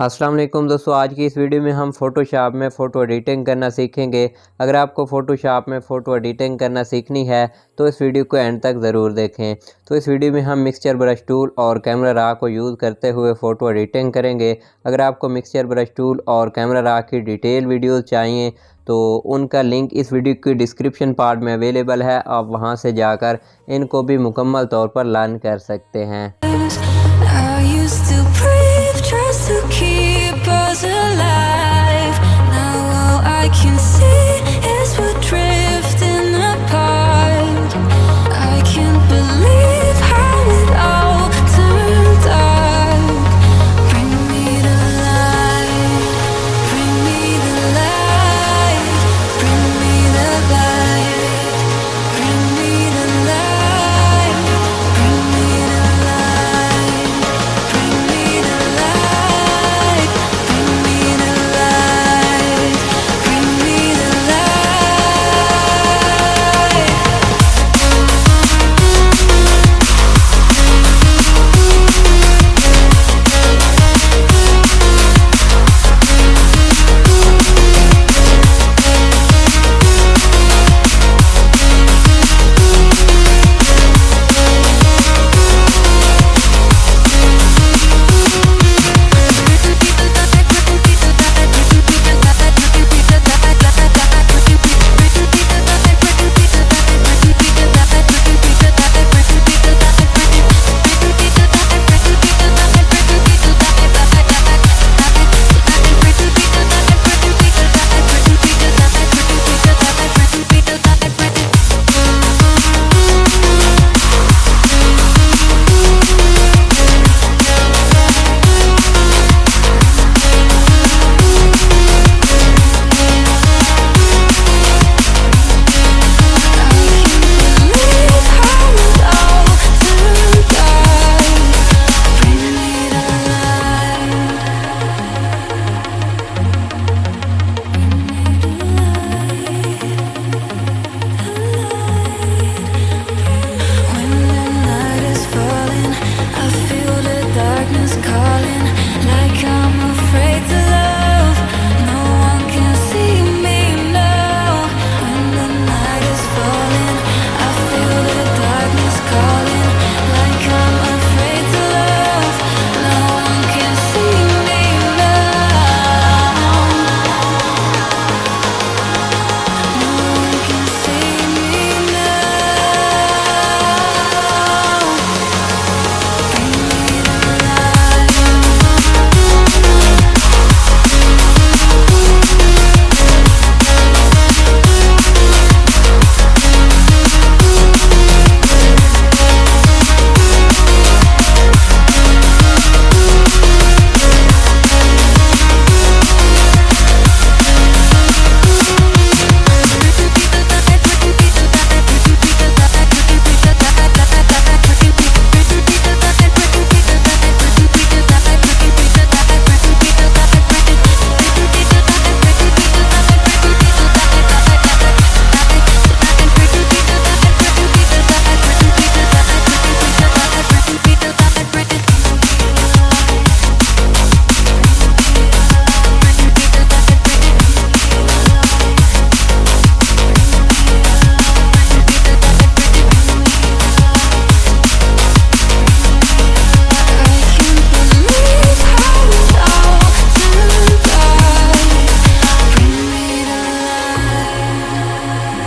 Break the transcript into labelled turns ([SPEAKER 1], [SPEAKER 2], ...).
[SPEAKER 1] अस्सलाम वालेकुम दोस्तों, आज की इस वीडियो में हम फ़ोटोशॉप में फ़ोटो एडिटिंग करना सीखेंगे। अगर आपको फ़ोटोशॉप में फ़ोटो एडिटिंग करना सीखनी है तो इस वीडियो को एंड तक ज़रूर देखें। तो इस वीडियो में हम मिक्सचर ब्रश टूल और कैमरा रॉ को यूज़ करते हुए फ़ोटो एडिटिंग करेंगे। अगर आपको मिक्सचर ब्रश टूल और कैमरा रॉ की डिटेल वीडियोज़ चाहिए तो उनका लिंक इस वीडियो की डिस्क्रिप्शन पार्ट में अवेलेबल है। आप वहां से जाकर इनको भी मुकम्मल तौर पर लर्न कर सकते हैं।
[SPEAKER 2] I used to breathe just to keep us alive. Now all I can see